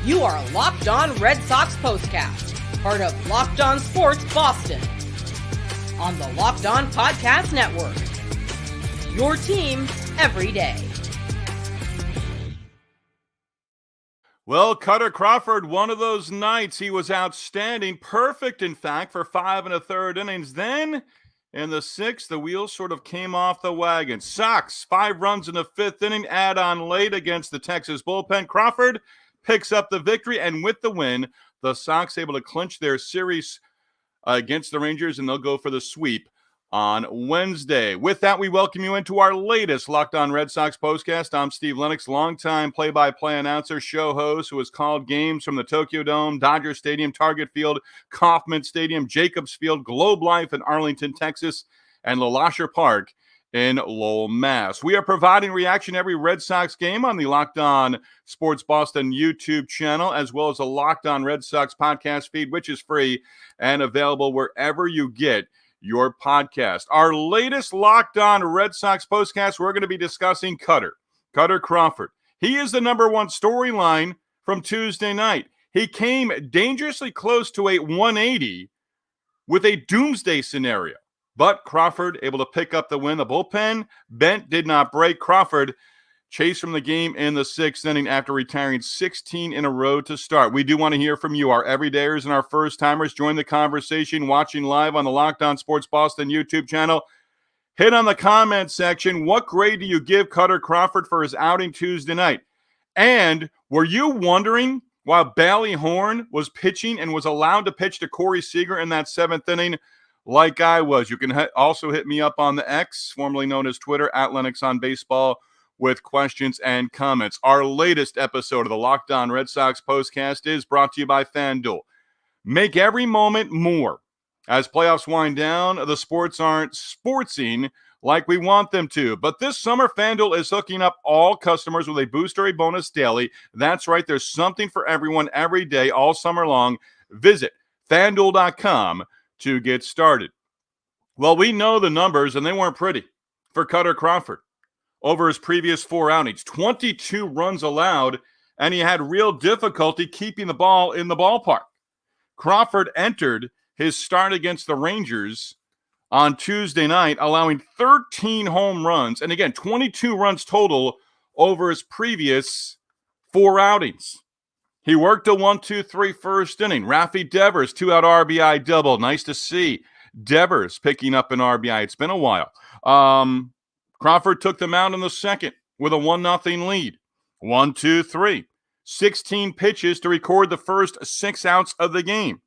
You are Locked On Red Sox POSTCAST, part of Locked On Sports Boston. On the Locked On Podcast Network. Your team every day. Well, Kutter Crawford, one of those nights, he was outstanding. Perfect, in fact, for 5 1/3 innings. Then, in the 6th, the wheels sort of came off the wagon. Sox, 5 runs in the 5th inning, add on late against the Texas bullpen. Crawford picks up the victory, and with the win, the Sox able to clinch their series against the Rangers, and they'll go for the sweep on Wednesday. With that, we welcome you into our latest Locked On Red Sox postcast. I'm Steve Lennox, longtime play-by-play announcer, show host, who has called games from the Tokyo Dome, Dodger Stadium, Target Field, Kauffman Stadium, Jacobs Field, Globe Life in Arlington, Texas, and LeLacheur Park in Lowell, Mass. We are providing reaction to every Red Sox game on the Locked On Sports Boston YouTube channel, as well as the Locked On Red Sox podcast feed, which is free and available wherever you get your podcast. Our latest Locked On Red Sox postcast, we're going to be discussing Kutter Crawford. He is the number one storyline from Tuesday night. He came dangerously close to a 180 with a doomsday scenario. But Crawford able to pick up the win. The bullpen bent, did not break. Crawford chased from the game in the 6th inning after retiring 16 in a row to start. We do want to hear from you, our everydayers and our first-timers. Join the conversation watching live on the Locked On Sports Boston YouTube channel. Hit on the comment section. What grade do you give Kutter Crawford for his outing Tuesday night? And were you wondering why Bailey Horn was pitching and was allowed to pitch to Corey Seager in that 7th inning? Like I was. You can also hit me up on the X, formerly known as Twitter, at Lennox on Baseball, with questions and comments. Our latest episode of the Locked On Red Sox postcast is brought to you by FanDuel. Make every moment more. As playoffs wind down, the sports aren't sportsing like we want them to. But this summer, FanDuel is hooking up all customers with a booster bonus daily. That's right. There's something for everyone every day, all summer long. Visit FanDuel.com to get started. Well, we know the numbers, and they weren't pretty for Kutter Crawford over his previous 4 outings. 22 runs allowed, and he had real difficulty keeping the ball in the ballpark. Crawford entered his start against the Rangers on Tuesday night, allowing 13 home runs, and again, 22 runs total over his previous 4 outings. He worked a 1-2-3 first inning. Rafi Devers, 2-out RBI double. Nice to see Devers picking up an RBI. It's been a while. Crawford took them out in the 2nd with a 1-0 lead. 1-2-3. 16 pitches to record the first 6 outs of the game.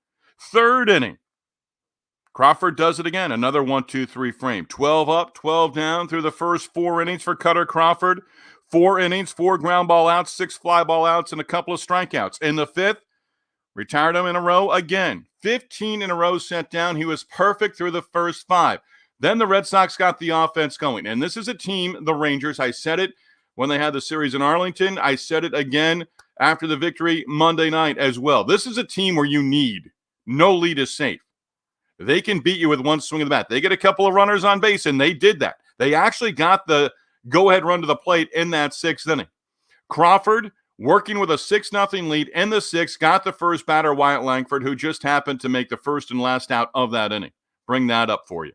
3rd inning. Crawford does it again. Another 1-2-3 frame. 12 up, 12 down through the first 4 innings for Kutter Crawford. 4 innings, 4 ground ball outs, 6 fly ball outs, and a couple of strikeouts. In the 5th, retired him in a row again. 15 in a row sent down. He was perfect through the first 5. Then the Red Sox got the offense going. And this is a team, the Rangers, I said it when they had the series in Arlington. I said it again after the victory Monday night as well. This is a team where you need no lead is safe. They can beat you with one swing of the bat. They get a couple of runners on base, and they did that. They actually got the go-ahead run to the plate in that 6th inning. Crawford, working with a 6-0 lead in the 6th, got the first batter, Wyatt Langford, who just happened to make the first and last out of that inning. Bring that up for you.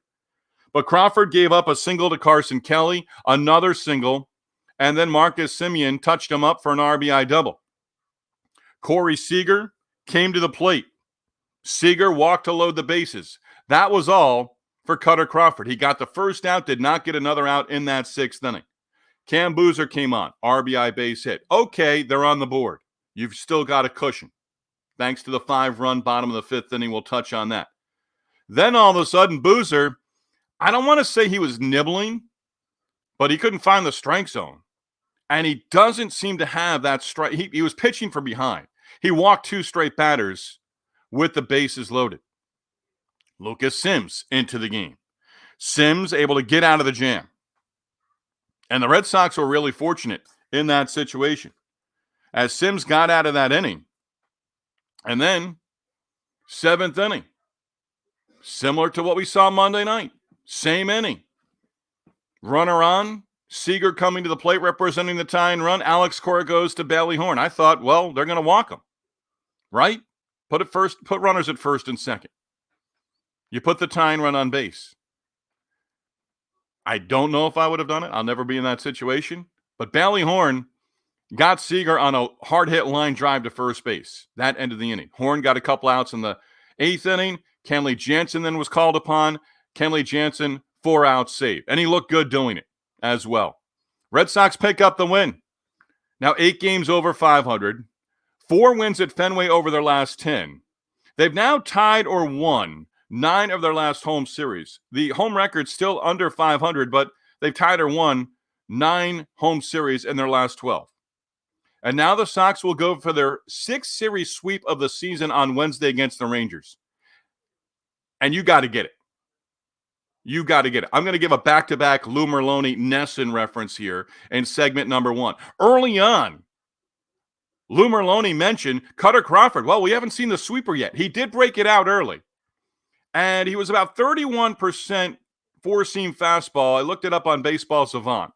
But Crawford gave up a single to Carson Kelly, another single, and then Marcus Semien touched him up for an RBI double. Corey Seager came to the plate. Seager walked to load the bases. That was all for Kutter Crawford. He got the first out, did not get another out in that 6th inning. Cam Booser came on, RBI base hit. Okay, they're on the board. You've still got a cushion. Thanks to the 5-run bottom of the 5th inning, we'll touch on that. Then all of a sudden, Booser, I don't want to say he was nibbling, but he couldn't find the strike zone. And he doesn't seem to have that strike. He was pitching from behind. He walked 2 straight batters with the bases loaded. Lucas Sims into the game. Sims able to get out of the jam. And the Red Sox were really fortunate in that situation. As Sims got out of that inning, and then 7th inning, similar to what we saw Monday night, same inning. Runner on, Seager coming to the plate representing the tie and run. Alex Cora goes to Bailey Horn. I thought, well, they're going to walk him. right? Put runners at first and second. You put the tying run on base. I don't know if I would have done it. I'll never be in that situation. But Bailey Horn got Seager on a hard-hit line drive to first base. That ended the inning. Horn got a couple outs in the 8th inning. Kenley Jansen then was called upon. Kenley Jansen, 4-out save. And he looked good doing it as well. Red Sox pick up the win. Now 8 games over 500. 4 wins at Fenway over their last 10. They've now tied or won 9 of their last home series. The home record's still under 500, but they've tied or won 9 home series in their last 12. And now the Sox will go for their 6th series sweep of the season on Wednesday against the Rangers. And you got to get it. You got to get it. I'm going to give a back-to-back Lou Merloni-Nesson reference here in segment number 1. Early on, Lou Merloni mentioned Kutter Crawford. Well, we haven't seen the sweeper yet. He did break it out early. And he was about 31% four-seam fastball. I looked it up on Baseball Savant.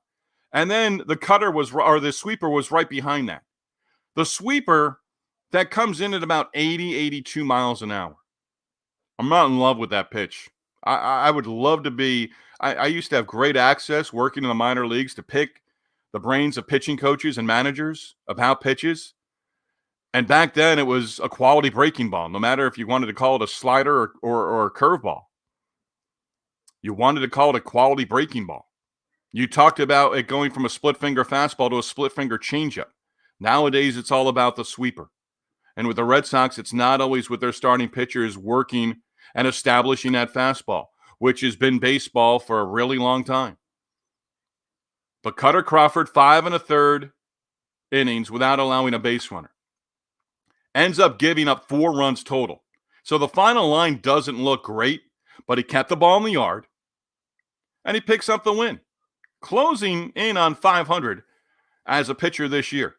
And then the sweeper was right behind that. The sweeper that comes in at about 80, 82 miles an hour. I'm not in love with that pitch. I would love to be. I used to have great access working in the minor leagues to pick the brains of pitching coaches and managers about pitches. And back then, it was a quality breaking ball, no matter if you wanted to call it a slider or a curveball. You wanted to call it a quality breaking ball. You talked about it going from a split-finger fastball to a split-finger changeup. Nowadays, it's all about the sweeper. And with the Red Sox, it's not always with their starting pitchers working and establishing that fastball, which has been baseball for a really long time. But Kutter Crawford, 5 1/3 innings without allowing a base runner. Ends up giving up 4 runs total. So the final line doesn't look great, but he kept the ball in the yard, and he picks up the win, closing in on 500 as a pitcher this year.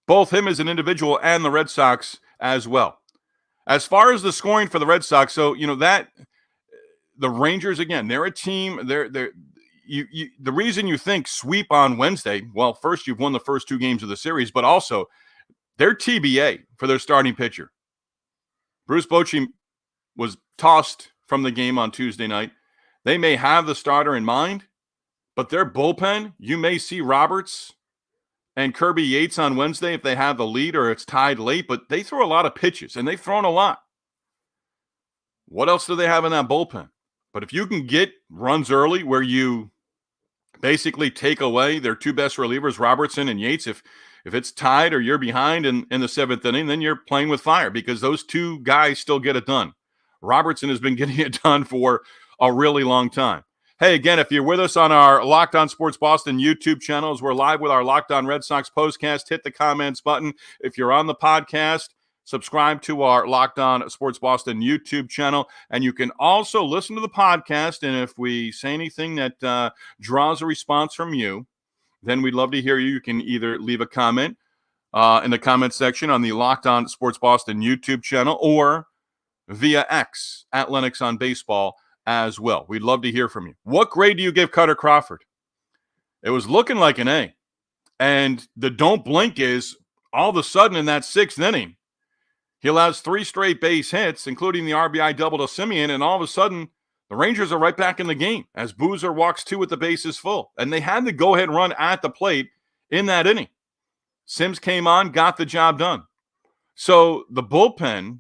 Both him as an individual and the Red Sox as well. As far as the scoring for the Red Sox, so the Rangers, again, they're a team. The reason you think sweep on Wednesday, well, first you've won the first 2 games of the series, but also they're TBA for their starting pitcher. Bruce Bochy was tossed from the game on Tuesday night. They may have the starter in mind, but their bullpen, you may see Roberts and Kirby Yates on Wednesday if they have the lead or it's tied late, but they throw a lot of pitches, and they've thrown a lot. What else do they have in that bullpen? But if you can get runs early where you basically take away their 2 best relievers, Robertson and Yates, if it's tied or you're behind in the 7th inning, then you're playing with fire because those 2 guys still get it done. Robertson has been getting it done for a really long time. Hey, again, if you're with us on our Locked On Sports Boston YouTube channels, we're live with our Locked On Red Sox postcast. Hit the comments button. If you're on the podcast, subscribe to our Locked On Sports Boston YouTube channel. And you can also listen to the podcast. And if we say anything that draws a response from you, then we'd love to hear you. You can either leave a comment in the comment section on the Locked On Sports Boston YouTube channel or via X at Lennox on Baseball as well. We'd love to hear from you. What grade do you give Kutter Crawford? It was looking like an A. And the don't blink is all of a sudden in that 6th inning, he allows 3 straight base hits, including the RBI double to Semien, and all of a sudden, the Rangers are right back in the game as Booser walks 2 with the bases full. And they had the go-ahead run at the plate in that inning. Sims came on, got the job done. So the bullpen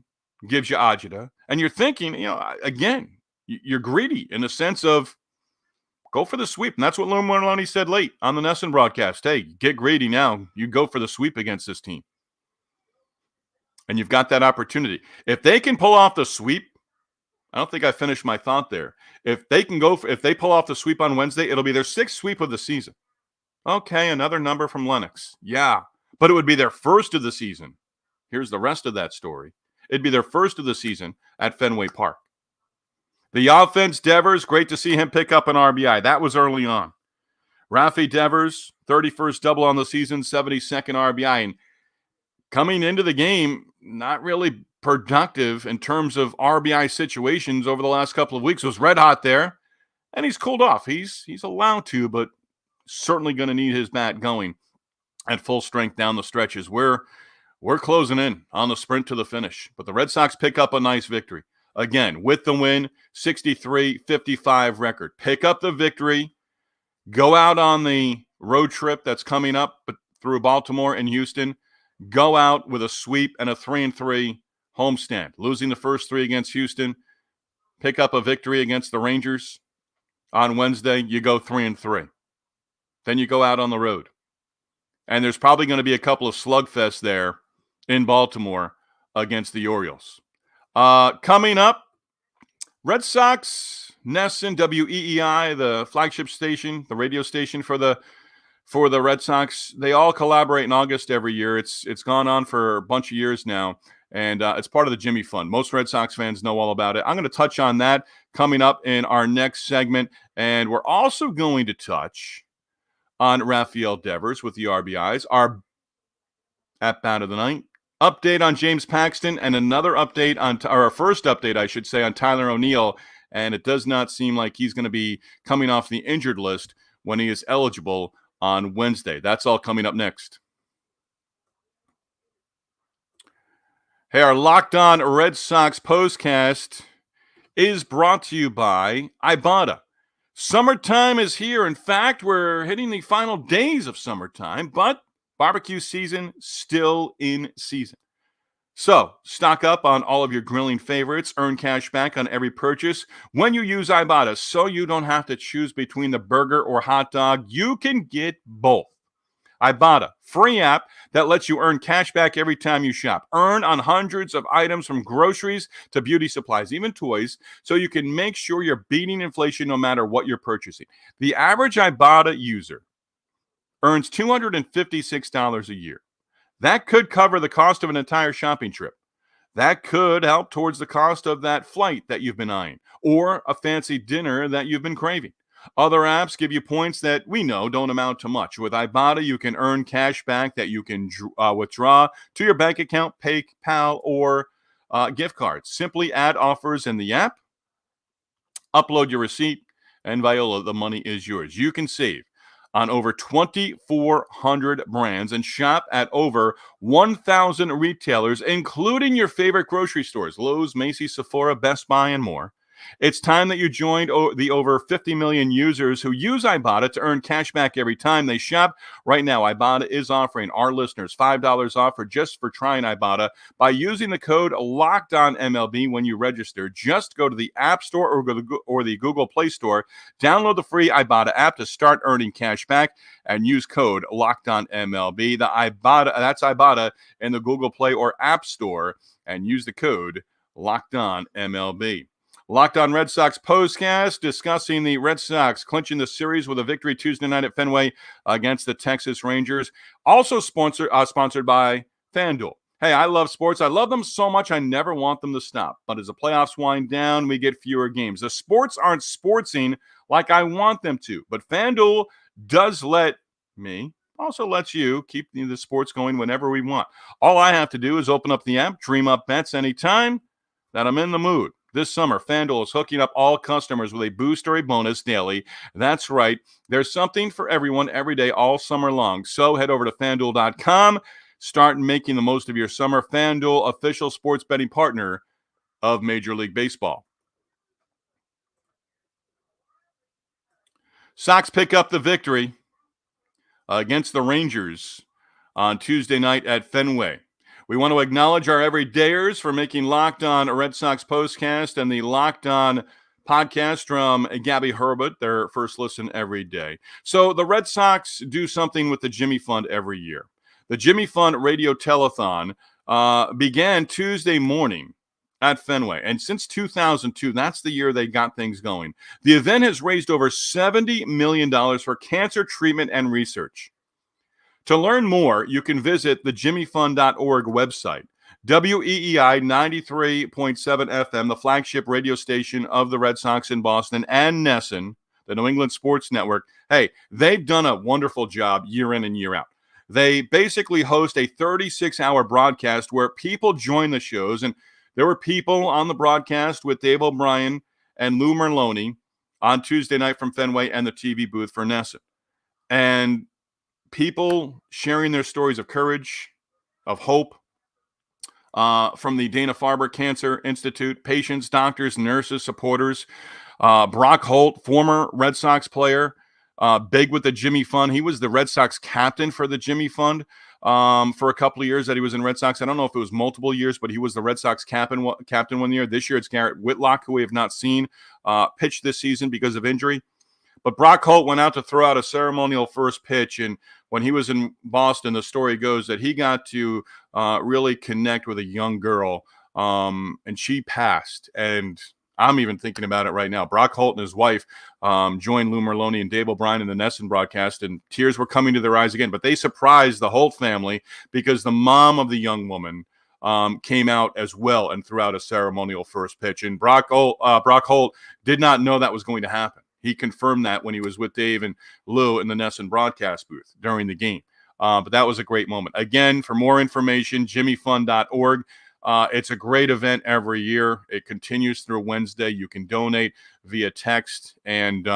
gives you agita, and you're thinking, again, you're greedy in the sense of go for the sweep. And that's what Lou Merloni said late on the Nesson broadcast. Hey, get greedy now. You go for the sweep against this team. And you've got that opportunity. If they can pull off the sweep, I don't think I finished my thought there. If they pull off the sweep on Wednesday, it'll be their 6th sweep of the season. Okay, another number from Lennox. Yeah, but it would be their first of the season. Here's the rest of that story. It'd be their first of the season at Fenway Park. The offense, Devers, great to see him pick up an RBI. That was early on. Rafi Devers, 31st double on the season, 72nd RBI. And coming into the game, not really productive in terms of RBI situations over the last couple of weeks. Was red hot there, and he's cooled off. He's allowed to, but certainly going to need his bat going at full strength down the stretches. We're we're closing in on the sprint to the finish. But the Red Sox pick up a nice victory. Again, with the win, 63-55 record. Pick up the victory. Go out on the road trip that's coming up through Baltimore and Houston. Go out with a sweep and a 3-3 homestand. Losing the first 3 against Houston. Pick up a victory against the Rangers. On Wednesday, you go 3-3. Then you go out on the road. And there's probably going to be a couple of slugfests there in Baltimore against the Orioles. Coming up, Red Sox, NESN, WEEI, the flagship station, the radio station for the Red Sox. They all collaborate in August every year. It's gone on for a bunch of years now, and it's part of the Jimmy Fund. Most Red Sox fans know all about it. I'm going to touch on that coming up in our next segment, and we're also going to touch on Rafael Devers with the RBIs, our at-bat of the night, update on James Paxton, and another update on, or a first update, I should say, on Tyler O'Neill, and it does not seem like he's going to be coming off the injured list when he is eligible on Wednesday. That's all coming up next. Hey, our Locked On Red Sox postcast is brought to you by Ibotta. Summertime is here. In fact, we're hitting the final days of summertime, but barbecue season still in season. So, stock up on all of your grilling favorites. Earn cash back on every purchase when you use Ibotta, so you don't have to choose between the burger or hot dog. You can get both. Ibotta, free app that lets you earn cash back every time you shop. Earn on hundreds of items from groceries to beauty supplies, even toys, so you can make sure you're beating inflation no matter what you're purchasing. The average Ibotta user earns $256 a year. That could cover the cost of an entire shopping trip. That could help towards the cost of that flight that you've been eyeing or a fancy dinner that you've been craving. Other apps give you points that we know don't amount to much. With Ibotta, you can earn cash back that you can withdraw to your bank account, PayPal, or gift cards. Simply add offers in the app, upload your receipt, and Viola, the money is yours. You can save on over 2,400 brands and shop at over 1,000 retailers, including your favorite grocery stores, Lowe's, Macy's, Sephora, Best Buy, and more. It's time that you joined the over 50 million users who use Ibotta to earn cash back every time they shop. Right now, Ibotta is offering our listeners $5 off just for trying Ibotta by using the code LOCKEDONMLB when you register. Just go to the App Store or the Google Play Store, download the free Ibotta app to start earning cash back, and use code LOCKEDONMLB. That's Ibotta in the Google Play or App Store, and use the code LOCKEDONMLB. Locked On Red Sox postcast discussing the Red Sox clinching the series with a victory Tuesday night at Fenway against the Texas Rangers. Also sponsored by FanDuel. Hey, I love sports. I love them so much I never want them to stop. But as the playoffs wind down, we get fewer games. The sports aren't sportsing like I want them to. But FanDuel does let me, also lets you keep the sports going whenever we want. All I have to do is open up the app, dream up bets anytime that I'm in the mood. This summer, FanDuel is hooking up all customers with a boost or a bonus daily. That's right. There's something for everyone every day all summer long. So head over to FanDuel.com. Start making the most of your summer. FanDuel, official sports betting partner of Major League Baseball. Sox pick up the victory against the Rangers on Tuesday night at Fenway. We want to acknowledge our everydayers for making Locked On Red Sox postcast and the Locked On podcast from Gabby Herbert, their first listen every day. So the Red Sox do something with the Jimmy Fund every year. The Jimmy Fund Radio Telethon began Tuesday morning at Fenway. And since 2002, that's the year they got things going. The event has raised over $70 million for cancer treatment and research. To learn more, you can visit the jimmyfund.org website. WEEI 93.7 FM, the flagship radio station of the Red Sox in Boston, and NESN, the New England Sports Network. Hey, they've done a wonderful job year in and year out. They basically host a 36-hour broadcast where people join the shows, and there were people on the broadcast with Dave O'Brien and Lou Merloni on Tuesday night from Fenway and the TV booth for NESN. And people sharing their stories of courage, of hope, from the Dana-Farber Cancer Institute, patients, doctors, nurses, supporters. Brock Holt, former Red Sox player, big with the Jimmy Fund. He was the Red Sox captain for the Jimmy Fund for a couple of years that he was in Red Sox. I don't know if it was multiple years, but he was the Red Sox captain one year. This year it's Garrett Whitlock, who we have not seen pitch this season because of injury. But Brock Holt went out to throw out a ceremonial first pitch, and when he was in Boston, the story goes that he got to really connect with a young girl, and she passed. And I'm even thinking about it right now. Brock Holt and his wife joined Lou Merloni and Dave O'Brien in the Nesson broadcast, and tears were coming to their eyes again. But they surprised the Holt family because the mom of the young woman came out as well and threw out a ceremonial first pitch. And Brock Holt did not know that was going to happen. He confirmed that when he was with Dave and Lou in the Nesson broadcast booth during the game. But that was a great moment. Again, for more information, jimmyfund.org. It's a great event every year. It continues through Wednesday. You can donate via text, and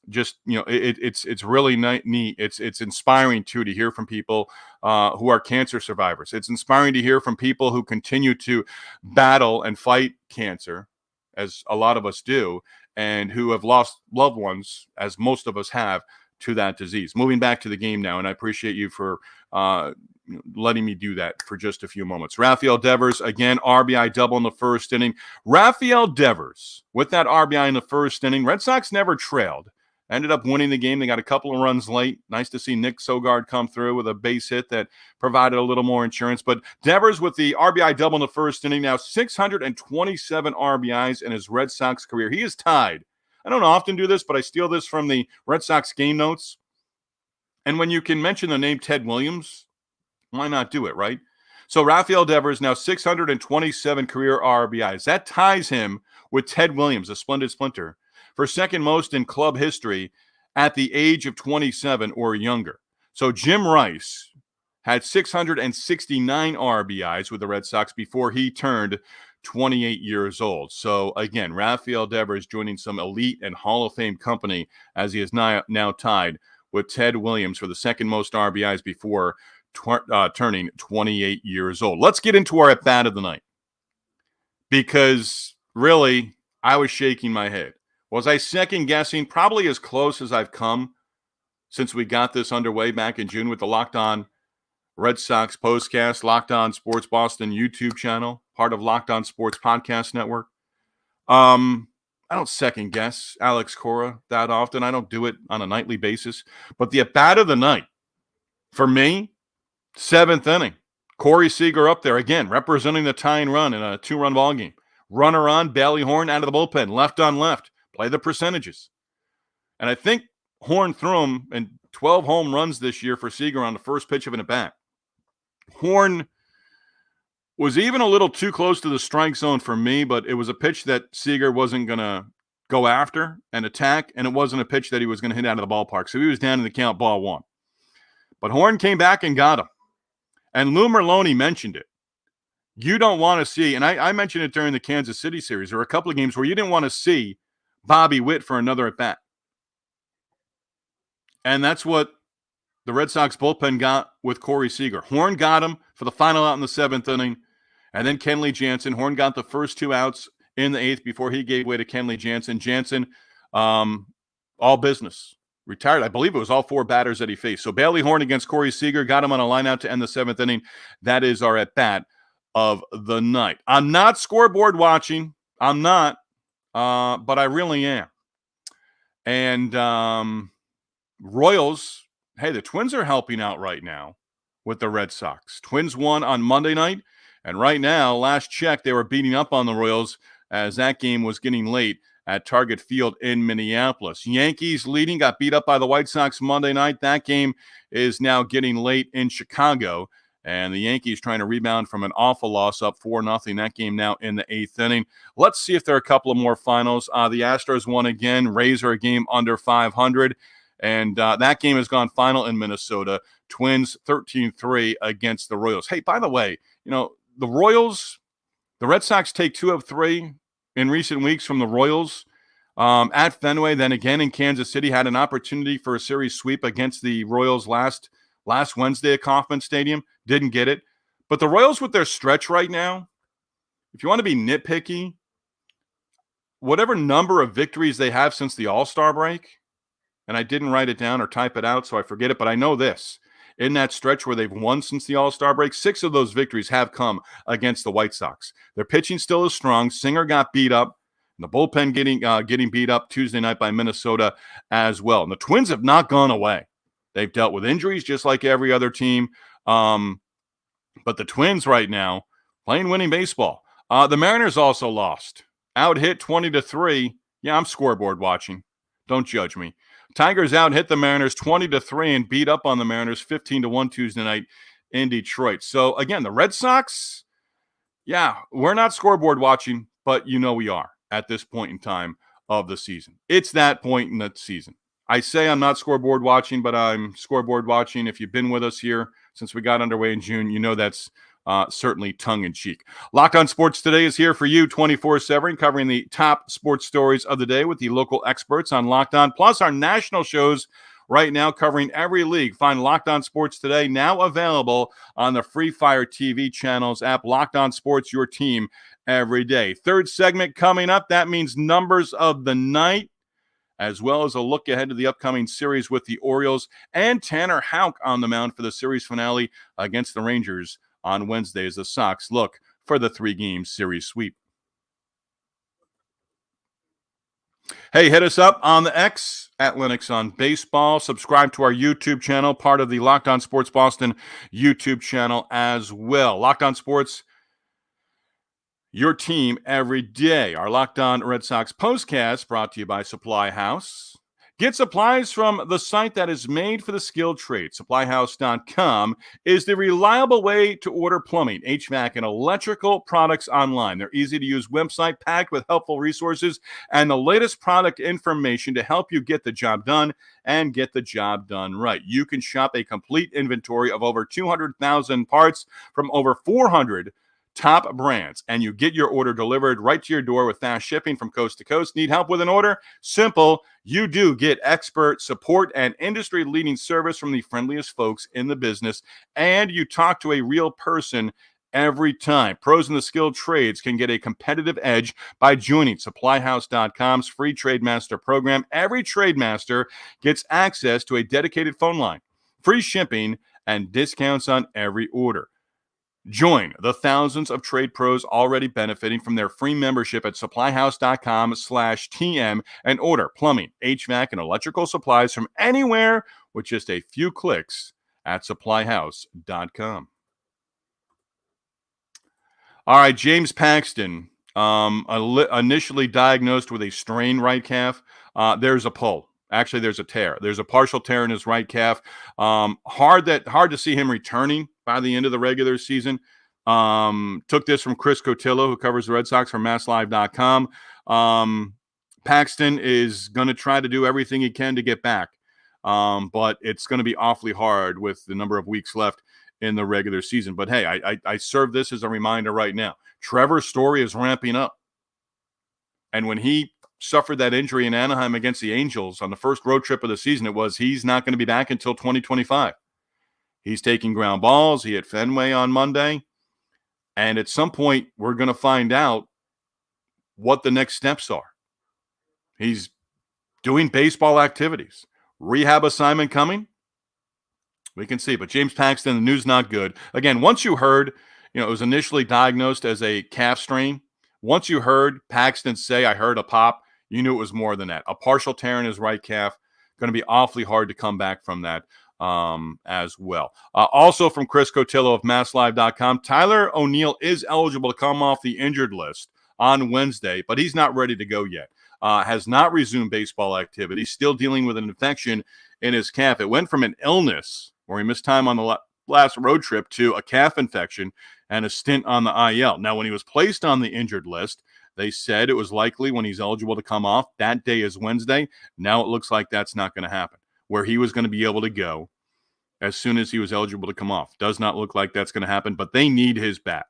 it's really neat. It's inspiring too to hear from people who are cancer survivors. It's inspiring to hear from people who continue to battle and fight cancer, as a lot of us do, and who have lost loved ones, as most of us have, to that disease. Moving back to the game now, and I appreciate you for letting me do that for just a few moments. Rafael Devers, again, RBI double in the first inning. Rafael Devers, with that RBI in the first inning, Red Sox never trailed. Ended up winning the game. They got a couple of runs late. Nice to see Nick Sogard come through with a base hit that provided a little more insurance. But Devers with the RBI double in the first inning, now 627 RBIs in his Red Sox career. He is tied. I don't often do this, but I steal this from the Red Sox game notes. And when you can mention the name Ted Williams, why not do it, right? So Rafael Devers now 627 career RBIs. That ties him with Ted Williams, a splendid splinter, for second most in club history at the age of 27 or younger. So Jim Rice had 669 RBIs with the Red Sox before he turned 28 years old. So again, Rafael Devers joining some elite and Hall of Fame company as he is now tied with Ted Williams for the second most RBIs before turning 28 years old. Let's get into our at-bat of the night, because really, I was shaking my head. Was I second-guessing? Probably as close as I've come since we got this underway back in June with the Locked On Red Sox POSTCAST, Locked On Sports Boston YouTube channel, part of Locked On Sports Podcast Network. I don't second-guess Alex Cora that often. I don't do it on a nightly basis. But the at-bat of the night, for me, seventh inning. Corey Seager up there, again, representing the tying run in a two-run ball game. Runner on, Bailey Horn out of the bullpen, left on left. Play the percentages. And I think Horn threw him in 12 home runs this year for Seager on the first pitch of an at-bat. Horn was even a little too close to the strike zone for me, but it was a pitch that Seager wasn't going to go after and attack, and it wasn't a pitch that he was going to hit out of the ballpark. So he was down in the count, ball one. But Horn came back and got him. And Lou Merloni mentioned it. You don't want to see, and I mentioned it during the Kansas City series, there were a couple of games where you didn't want to see Bobby Witt for another at-bat. And that's what the Red Sox bullpen got with Corey Seager. Horn got him for the final out in the seventh inning, and then Kenley Jansen. Horn got the first two outs in the eighth before he gave way to Kenley Jansen. Jansen, all business. Retired. I believe it was all four batters that he faced. So Bailey Horn against Corey Seager, got him on a line out to end the seventh inning. That is our at-bat of the night. I'm not scoreboard watching. I'm not. But I really am. And Royals, hey, the Twins are helping out right now with the Red Sox. Twins won on Monday night, and right now, last check, they were beating up on the Royals as that game was getting late at Target Field in Minneapolis. Yankees leading, got beat up by the White Sox Monday night. That game is now getting late in Chicago. And the Yankees trying to rebound from an awful loss up 4-0. That game now in the eighth inning. Let's see if there are a couple of more finals. The Astros won again. Rays are a game under 500. And that game has gone final in Minnesota. Twins 13-3 against the Royals. Hey, by the way, the Royals, the Red Sox take 2 of 3 in recent weeks from the Royals at Fenway. Then again in Kansas City, had an opportunity for a series sweep against the Royals last Wednesday at Kauffman Stadium. Didn't get it. But the Royals with their stretch right now, if you want to be nitpicky, whatever number of victories they have since the All-Star break, and I didn't write it down or type it out, so I forget it, but I know this. In that stretch where they've won since the All-Star break, 6 of those victories have come against the White Sox. Their pitching still is strong. Singer got beat up. And the bullpen getting beat up Tuesday night by Minnesota as well. And the Twins have not gone away. They've dealt with injuries just like every other team. But the Twins right now playing winning baseball. The Mariners also lost. Out hit 20-3. Yeah, I'm scoreboard watching. Don't judge me. Tigers out hit the Mariners 20-3 and beat up on the Mariners 15-1 Tuesday night in Detroit. So again, the Red Sox, yeah, we're not scoreboard watching, but we are at this point in time of the season. It's that point in the season. I say I'm not scoreboard watching, but I'm scoreboard watching. If you've been with us here since we got underway in June, you know that's certainly tongue-in-cheek. Locked On Sports Today is here for you 24/7, covering the top sports stories of the day with the local experts on Locked On, plus our national shows right now covering every league. Find Locked On Sports Today now available on the Free Fire TV channels app. Locked On Sports, your team every day. Third segment coming up. That means numbers of the night, as well as a look ahead to the upcoming series with the Orioles and Tanner Houck on the mound for the series finale against the Rangers on Wednesday as the Sox look for the 3-game series sweep. Hey, hit us up on the X at Linux on Baseball. Subscribe to our YouTube channel, part of the Locked On Sports Boston YouTube channel as well. Locked On Sports, your team every day. Our Locked On Red Sox postcast brought to you by Supply House. Get supplies from the site that is made for the skilled trade. SupplyHouse.com is the reliable way to order plumbing, HVAC, and electrical products online. Their easy-to-use website packed with helpful resources and the latest product information to help you get the job done and get the job done right. You can shop a complete inventory of over 200,000 parts from over 400 top brands, and you get your order delivered right to your door with fast shipping from coast to coast. Need help with an order? Simple. You do get expert support and industry-leading service from the friendliest folks in the business, and you talk to a real person every time. Pros in the skilled trades can get a competitive edge by joining SupplyHouse.com's free Trademaster program. Every Trademaster gets access to a dedicated phone line, free shipping, and discounts on every order. Join the thousands of trade pros already benefiting from their free membership at supplyhouse.com/TM and order plumbing, HVAC, and electrical supplies from anywhere with just a few clicks at supplyhouse.com. All right, James Paxton, initially diagnosed with a strained right calf. There's a pull. Actually, there's a tear. There's a partial tear in his right calf. Hard to see him returning by the end of the regular season. Took this from Chris Cotillo, who covers the Red Sox for MassLive.com. Paxton is going to try to do everything he can to get back, but it's going to be awfully hard with the number of weeks left in the regular season. But hey, I serve this as a reminder right now. Trevor Story is ramping up, and when he suffered that injury in Anaheim against the Angels on the first road trip of the season, he's not going to be back until 2025. He's taking ground balls. He hit Fenway on Monday. And at some point, we're going to find out what the next steps are. He's doing baseball activities. Rehab assignment coming? We can see. But James Paxton, the news not good. Again, once you heard, it was initially diagnosed as a calf strain. Once you heard Paxton say, I heard a pop, you knew it was more than that. A partial tear in his right calf. Going to be awfully hard to come back from that as well. Also from Chris Cotillo of MassLive.com, Tyler O'Neill is eligible to come off the injured list on Wednesday, but he's not ready to go yet. Has not resumed baseball activity, still dealing with an infection in his calf. It went from an illness where he missed time on the last road trip to a calf infection and a stint on the IL. Now, when he was placed on the injured list, they said it was likely when he's eligible to come off. That day is Wednesday. Now it looks like that's not going to happen, where he was going to be able to go as soon as he was eligible to come off. Does not look like that's going to happen, but they need his bat.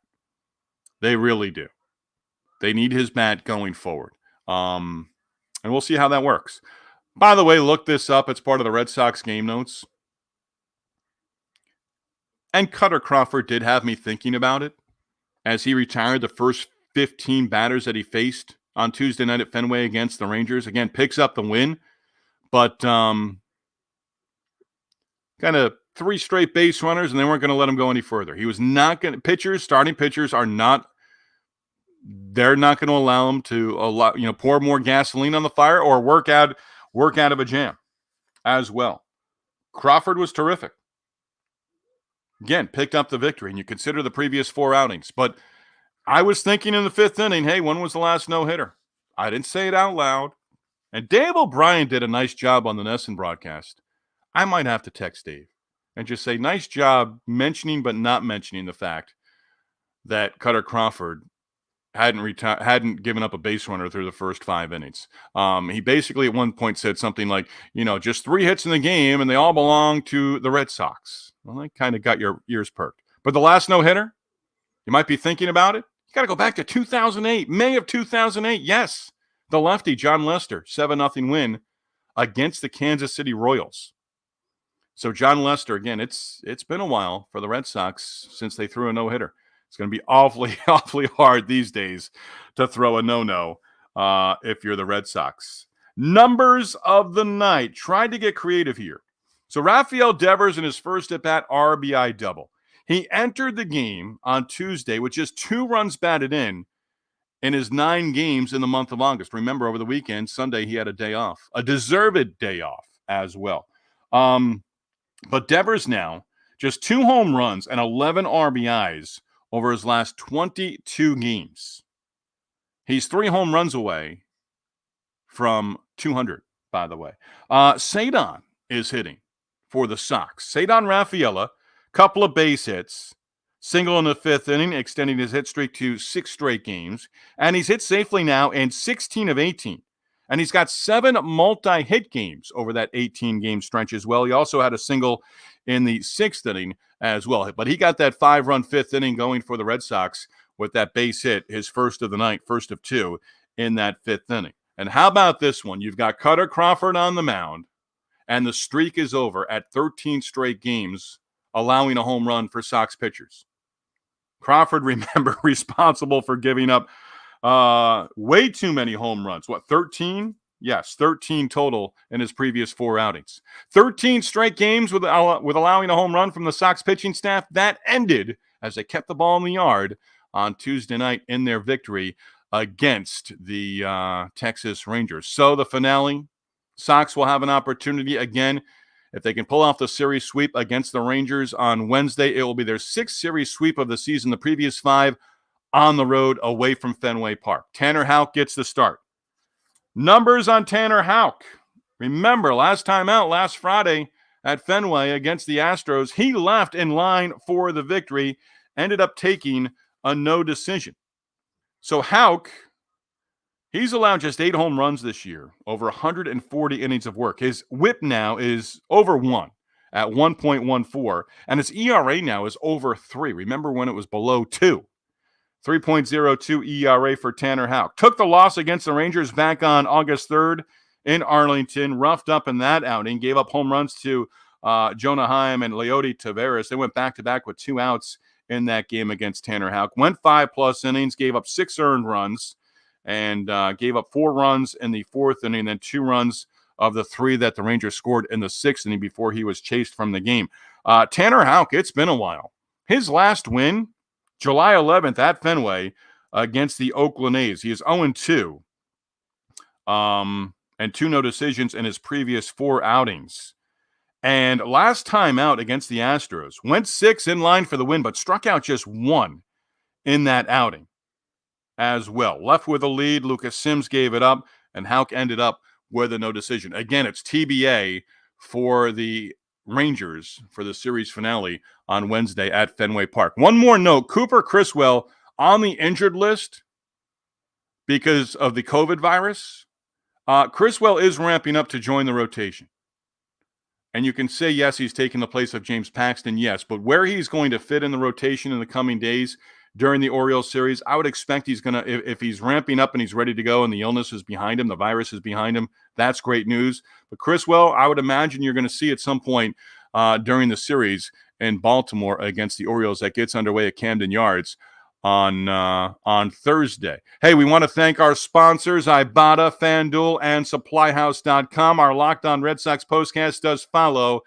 They really do. They need his bat going forward. And we'll see how that works. By the way, look this up. It's part of the Red Sox game notes. And Kutter Crawford did have me thinking about it as he retired the first 15 batters that he faced on Tuesday night at Fenway against the Rangers. Again, picks up the win, but kind of 3 straight base runners, and they weren't going to let him go any further. He was not going to – starting pitchers are not – they're not going to allow him to pour more gasoline on the fire or work out of a jam as well. Crawford was terrific. Again, picked up the victory, and you consider the previous 4 outings. But I was thinking in the 5th inning, hey, when was the last no-hitter? I didn't say it out loud. And Dave O'Brien did a nice job on the Nesson broadcast. I might have to text Dave and just say, nice job mentioning but not mentioning the fact that Kutter Crawford hadn't given up a base runner through the first 5 innings. He basically at one point said something like, just 3 hits in the game and they all belong to the Red Sox. Well, that kind of got your ears perked. But the last no-hitter, you might be thinking about it. You got to go back to 2008, May of 2008. Yes, the lefty, John Lester, 7-0 win against the Kansas City Royals. So John Lester, again, it's been a while for the Red Sox since they threw a no-hitter. It's going to be awfully, awfully hard these days to throw a no-no if you're the Red Sox. Numbers of the night. Tried to get creative here. So Rafael Devers in his first at-bat, RBI double. He entered the game on Tuesday with just 2 runs batted in his 9 games in the month of August. Remember, over the weekend, Sunday, he had a day off, a deserved day off as well. But Devers now, just 2 home runs and 11 RBIs over his last 22 games. He's 3 home runs away from 200, by the way. Cedon is hitting for the Sox. Cedon Rafaela, couple of base hits, single in the 5th inning, extending his hit streak to 6 straight games. And he's hit safely now in 16 of 18. And he's got 7 multi-hit games over that 18-game stretch as well. He also had a single in the 6th inning as well. But he got that 5-run 5th inning going for the Red Sox with that base hit, his first of the night, first of 2 in that 5th inning. And how about this one? You've got Kutter Crawford on the mound, and the streak is over at 13 straight games, allowing a home run for Sox pitchers. Crawford, remember, responsible for giving up way too many home runs. 13? Yes, 13 total in his previous 4 outings. 13 straight games with allowing a home run from the Sox pitching staff. That ended as they kept the ball in the yard on Tuesday night in their victory against the Texas Rangers. So the finale, Sox will have an opportunity again. If they can pull off the series sweep against the Rangers on Wednesday, it will be their 6th series sweep of the season, the previous 5 on the road away from Fenway Park. Tanner Houck gets the start. Numbers on Tanner Houck. Remember, last time out, last Friday at Fenway against the Astros, he left in line for the victory, ended up taking a no decision. So Houck, he's allowed just 8 home runs this year, over 140 innings of work. His whip now is over 1 at 1.14, and his ERA now is over 3. Remember when it was below 2? 3.02 ERA for Tanner Houck. Took the loss against the Rangers back on August 3rd in Arlington, roughed up in that outing, gave up home runs to Jonah Heim and Leody Taveras. They went back-to-back with 2 outs in that game against Tanner Houck. Went 5+ innings, gave up 6 earned runs, and gave up 4 runs in the 4th inning, and then 2 runs of the 3 that the Rangers scored in the 6th inning before he was chased from the game. Tanner Houck, it's been a while. His last win, July 11th at Fenway against the Oakland A's. He is 0-2 and 2 no decisions in his previous 4 outings. And last time out against the Astros, went 6 in line for the win, but struck out just 1 in that outing as well. Left with a lead, Lucas Sims gave it up, and Houck ended up with a no decision. Again, it's TBA for the Rangers for the series finale on Wednesday at Fenway Park. One more note, Cooper Criswell on the injured list because of the COVID virus. Criswell is ramping up to join the rotation. And you can say, yes, he's taking the place of James Paxton, yes, but where he's going to fit in the rotation in the coming days during the Orioles series, I would expect he's going to, if he's ramping up and he's ready to go and the illness is behind him, the virus is behind him, that's great news. But Criswell, I would imagine you're going to see at some point during the series in Baltimore against the Orioles that gets underway at Camden Yards on Thursday. Hey, we want to thank our sponsors, Ibotta, FanDuel, and SupplyHouse.com. Our Locked On Red Sox postcast does follow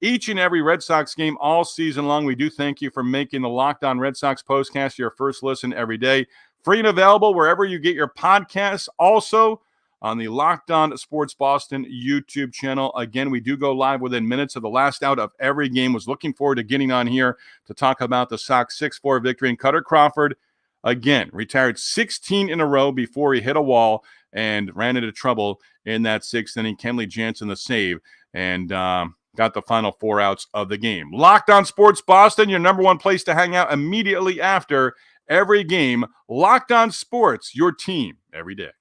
each and every Red Sox game all season long. We do thank you for making the Locked On Red Sox postcast your first listen every day. Free and available wherever you get your podcasts. Also on the Locked On Sports Boston YouTube channel. Again, we do go live within minutes of the last out of every game. Was looking forward to getting on here to talk about the Sox 6-4 victory. And Kutter Crawford, again, retired 16 in a row before he hit a wall and ran into trouble in that sixth inning. Kenley Jansen the save and got the final 4 outs of the game. Locked On Sports Boston, your number one place to hang out immediately after every game. Locked On Sports, your team every day.